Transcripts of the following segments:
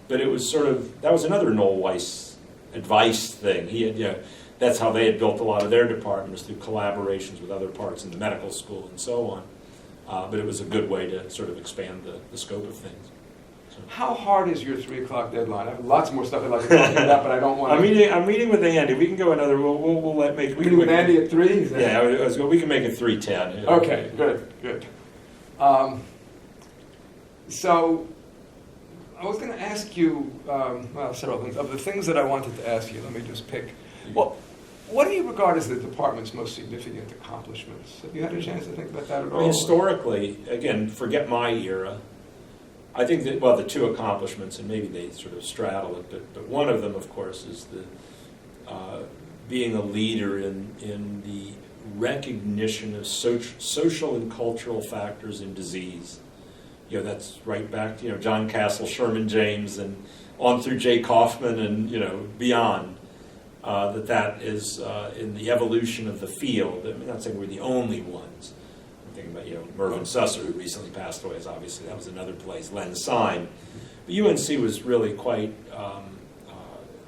but it was that was another Noel Weiss advice thing. He had, that's how they had built a lot of their departments, through collaborations with other parts in the medical school and so on. But it was a good way to sort of expand the scope of things. So. How hard is your 3 o'clock deadline? I have lots more stuff I'd like to talk about, but I don't want to. I'm meeting with Andy. We can go another. We'll let make. We meeting with Andy at 3. Yeah, we can make it 3:10. Okay, good. So I was going to ask you, several things. Of the things that I wanted to ask you, let me just pick. Well, what do you regard as the department's most significant accomplishments? Have you had a chance to think about that at all? Historically, again, forget my era. I think that, the two accomplishments, and maybe they sort of straddle it, but one of them, of course, is being a leader in the recognition of social and cultural factors in disease. That's right back to, John Castle, Sherman James, and on through Jay Kaufman and, beyond. That is in the evolution of the field. I'm not saying we're the only ones. I'm thinking about, Mervyn Susser, who recently passed away, obviously that was another place, Len Sine. But UNC was really quite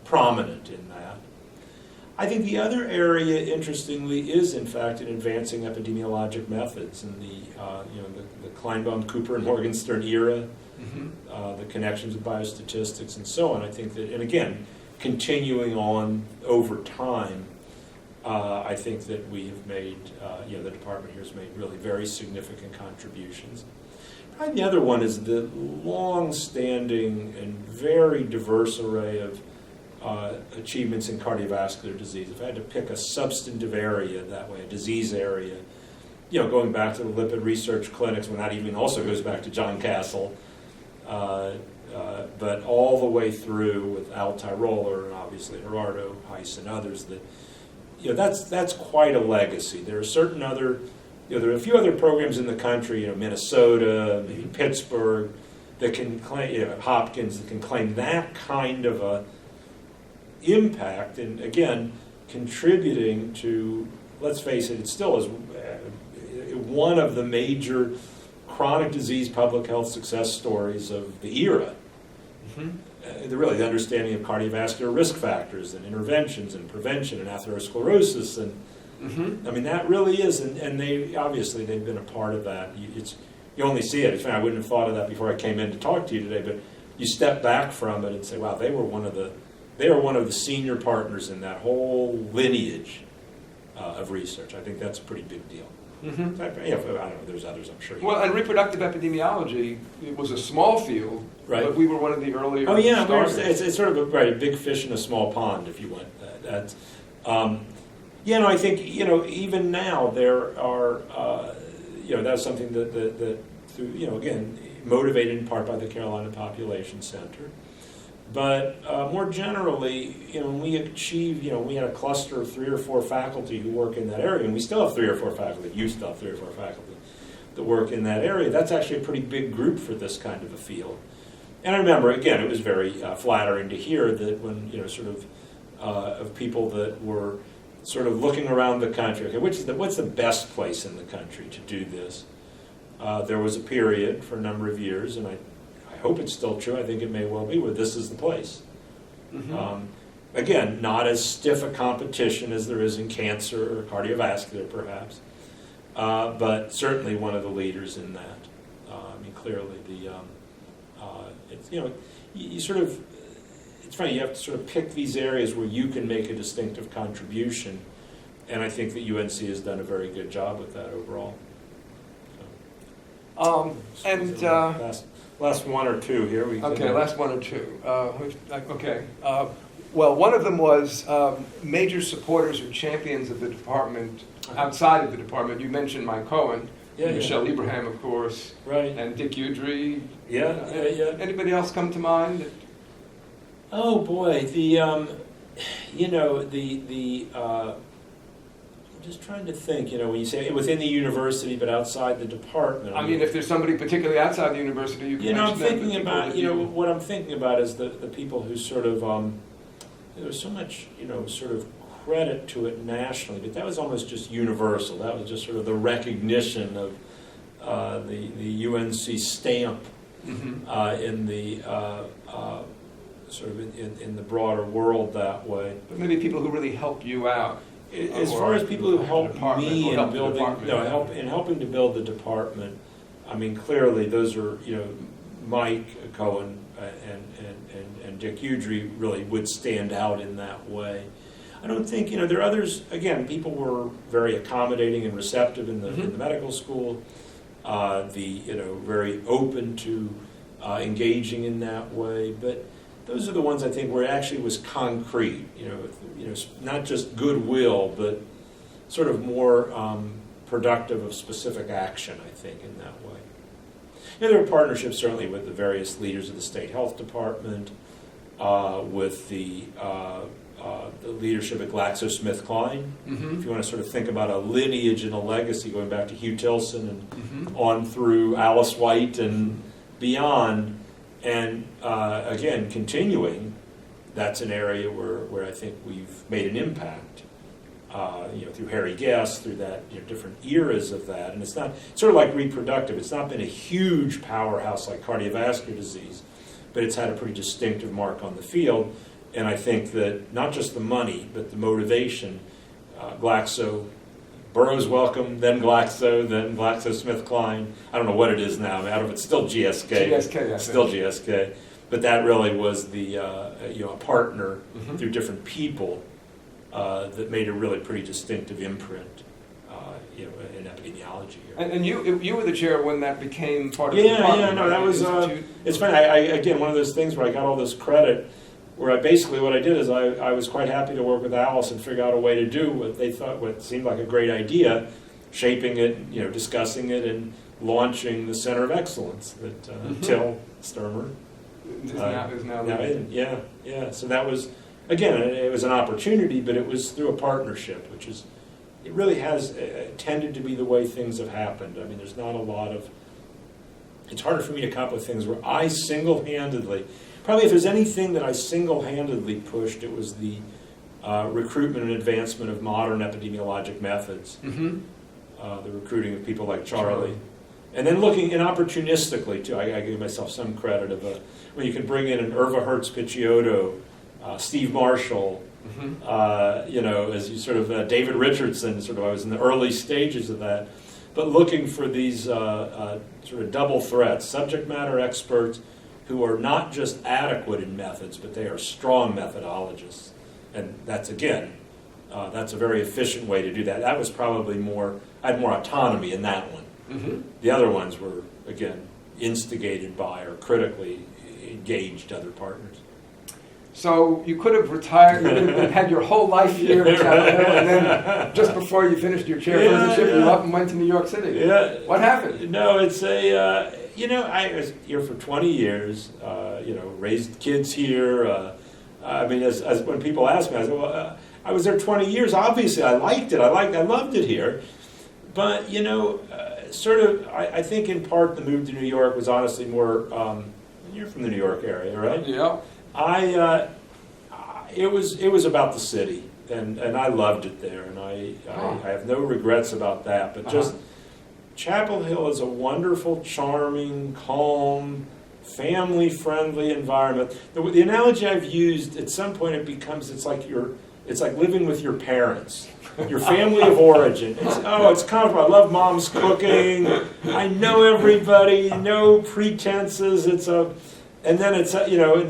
prominent in that. I think the other area, interestingly, is in fact in advancing epidemiologic methods in the Kleinbaum, Cooper, and Morgenstern era, the connections of biostatistics and so on. I think that, and again, continuing on over time, I think that we have made, the department here has made really very significant contributions. Probably the other one is the long-standing and very diverse array of achievements in cardiovascular disease. If I had to pick a substantive area that way, a disease area, going back to the lipid research clinics, when that even also goes back to John Castle, but all the way through with Al Tyroler and obviously Gerardo, Heiss, and others, that's quite a legacy. There are certain other, there are a few other programs in the country, Minnesota, maybe Pittsburgh, that can claim, Hopkins, that can claim that kind of a impact, and again, contributing to, let's face it, it still is one of the major chronic disease public health success stories of the era. The understanding of cardiovascular risk factors and interventions and prevention and atherosclerosis, and I mean that really is, and they obviously they've been a part of that. You only see it. I wouldn't have thought of that before I came in to talk to you today, but you step back from it and say, wow, they are one of the senior partners in that whole lineage of research. I think that's a pretty big deal. I don't know, there's others, I'm sure. And reproductive epidemiology, it was a small field, right, but we were one of the earlier starters. It's sort of a big fish in a small pond, if you want. I think, even now there are, that's something that through, again, motivated in part by the Carolina Population Center. But more generally, when we achieve, we had a cluster of 3 or 4 faculty who work in that area, and we still have 3 or 4 faculty, you still have 3 or 4 faculty that work in that area. That's actually a pretty big group for this kind of a field. And I remember, again, it was very flattering to hear that when, of people that were sort of looking around the country, okay, what's the best place in the country to do this? There was a period for a number of years, and I hope it's still true, I think it may well be, where this is the place. Again, not as stiff a competition as there is in cancer or cardiovascular, perhaps, but certainly one of the leaders in that. Clearly, it's funny, you have to sort of pick these areas where you can make a distinctive contribution, and I think that UNC has done a very good job with that overall. Last one or two here. Last one or two. Well, one of them was major supporters or champions of the department outside of the department. You mentioned Mike Cohen, Michelle Ibrahim, of course, right, and Dick Udry. Yeah. Anybody else come to mind? Oh boy, I'm just trying to think, when you say within the university but outside the department. I mean, if there's somebody particularly outside the university, you can I'm thinking about, what I'm thinking about is the people who sort of, there's so much, sort of credit to it nationally, but that was almost just universal. That was just sort of the recognition of the UNC stamp in the sort of in the broader world that way. But maybe people who really help you out. As far as people who help me in building, helping to build the department, I mean, clearly those are, Mike Cohen and Dick Udry really would stand out in that way. I don't think, there are others, again, people were very accommodating and receptive in the medical school, very open to engaging in that way, but those are the ones I think where it actually was concrete, not just goodwill, but sort of more productive of specific action, I think, in that way. There were partnerships certainly with the various leaders of the state health department, with the leadership at GlaxoSmithKline. If you want to sort of think about a lineage and a legacy going back to Hugh Tilson and on through Alice White and beyond, and again, continuing, that's an area where I think we've made an impact, through Harry Guest, through that, different eras of that. And it's not, sort of like reproductive, it's not been a huge powerhouse like cardiovascular disease, but it's had a pretty distinctive mark on the field. And I think that not just the money, but the motivation, Glaxo, Burroughs Wellcome, then GlaxoSmithKline. I don't know what it is now. I don't know if it's still GSK. GSK, still GSK. But that really was the a partner through different people that made a really pretty distinctive imprint, in epidemiology. And you were the chair when that became part of the department. Yeah, no, that was. It's funny. Again, one of those things where I got all this credit. Where basically what I did is I was quite happy to work with Alice and figure out a way to do what seemed like a great idea, shaping it, discussing it, and launching the Center of Excellence that Till Sturmer is now in. Yeah. So that was, again, it was an opportunity, but it was through a partnership, it really has tended to be the way things have happened. I mean, there's not a lot of, it's harder for me to come up with things where I single-handedly, probably if there's anything that I single-handedly pushed, it was the recruitment and advancement of modern epidemiologic methods, the recruiting of people like Charlie. And then looking, and opportunistically too, I give myself some credit of when you can bring in an Irva Hertz-Picciotto, Steve Marshall, as you sort of, David Richardson, I was in the early stages of that, but looking for these sort of double threats, subject matter experts who are not just adequate in methods, but they are strong methodologists. And that's, again, that's a very efficient way to do that. That was probably I had more autonomy in that one. The other ones were, again, instigated by or critically engaged other partners. So you could have retired, you could have had your whole life here in Chapel Hill, and then just before you finished your chairpersonship, you up and went to New York City. Yeah. What happened? No, it's I was here for 20 years, raised kids here. As when people ask me, I say, well, I was there 20 years. Obviously, I liked it. I loved it here. But, I think in part the move to New York was honestly more, you're from the New York area, right? Yeah. It was about the city, and I loved it there, and I have no regrets about that. But just Chapel Hill is a wonderful, charming, calm, family-friendly environment. The analogy I've used, at some point it's like living with your parents, your family of origin. It's comfortable. I love mom's cooking. I know everybody, no pretenses. And then and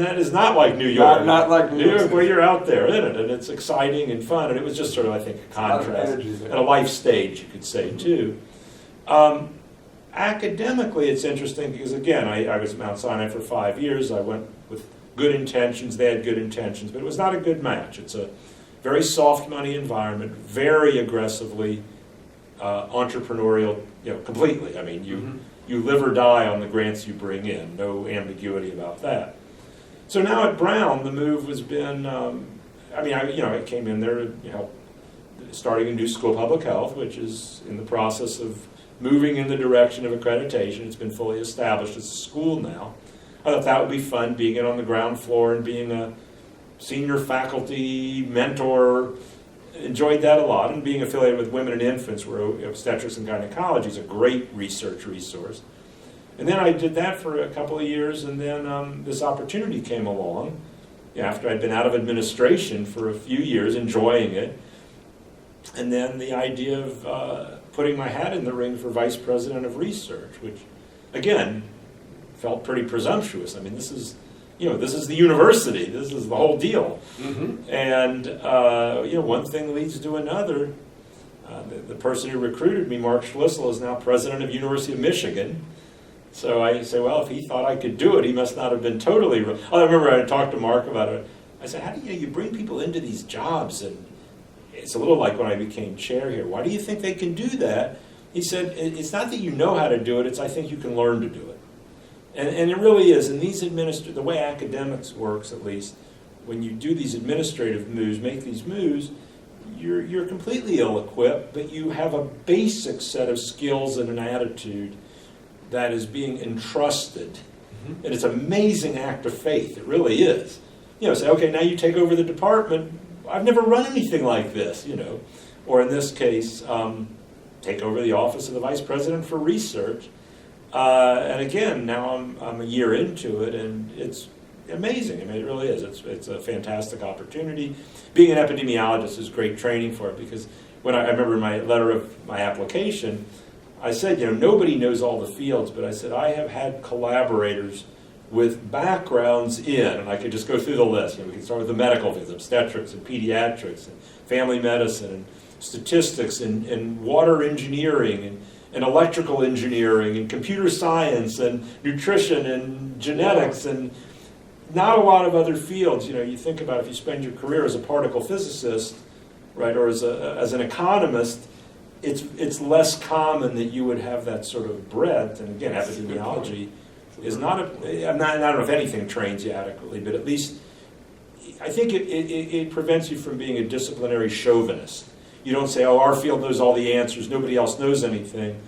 that is not like New York. Not like New York, where you're out there in it, and it's exciting and fun. And it was just sort of, I think, a contrast and a life stage, you could say, too. Academically, it's interesting because, again, I was at Mount Sinai for 5 years. I went with good intentions. They had good intentions, but it was not a good match. It's a very soft money environment, very aggressively entrepreneurial, completely. I mean, you live or die on the grants you bring in. No ambiguity about that. So now at Brown, the move has been, I came in there, starting a new school of public health, which is in the process of moving in the direction of accreditation. It's been fully established as a school now. I thought that would be fun, being in on the ground floor and being a senior faculty mentor. Enjoyed that a lot, and being affiliated with Women and Infants, where obstetrics and gynecology is a great research resource. And then I did that for a couple of years, and then this opportunity came along, after I'd been out of administration for a few years, enjoying it, and then the idea of putting my hat in the ring for vice president of research, which, again, felt pretty presumptuous. I mean, this is the university. This is the whole deal. Mm-hmm. And, one thing leads to another. The person who recruited me, Mark Schlissel, is now president of University of Michigan. So I say, well, if he thought I could do it, he must not have been totally wrong. I remember I talked to Mark about it. I said, how do you bring people into these jobs? And it's a little like when I became chair here. Why do you think they can do that? He said, it's not that you know how to do it, it's I think you can learn to do it. And it really is. And these the way academics works, at least, when you do these administrative moves, make these moves, you're completely ill-equipped, but you have a basic set of skills and an attitude that is being entrusted. Mm-hmm. And it's an amazing act of faith. It really is. Say, okay, now you take over the department. I've never run anything like this, Or in this case, take over the office of the vice president for research. And again, now I'm a year into it, and it's amazing. I mean, it really is. It's a fantastic opportunity. Being an epidemiologist is great training for it, because when I remember in my letter of my application, I said, nobody knows all the fields, but I said, I have had collaborators with backgrounds in, and I could just go through the list. We can start with the medical fields, obstetrics and pediatrics, and family medicine, and statistics, and water engineering, and electrical engineering, and computer science, and nutrition, and genetics, and not a lot of other fields. You think about if you spend your career as a particle physicist, right, or as an economist, it's less common that you would have that sort of breadth. And again, epidemiology is not I don't know if anything trains you adequately, but at least I think it prevents you from being a disciplinary chauvinist. You don't say, our field knows all the answers, nobody else knows anything.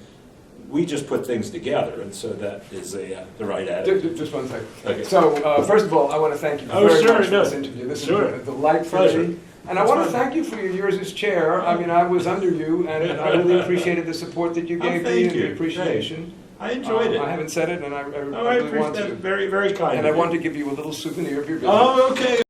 We just put things together, and so that is the right attitude. Just one second. Okay. So, first of all, I want to thank you very much for this interview. This has been a delight for me. And I want to thank you for your years as chair. I mean, I was under you, and I really appreciated the support that you gave me and the appreciation. I enjoyed it. I haven't said it, and I really I want appreciate to. that. Very, very kind. And I want to give you a little souvenir of your visit. Oh, okay.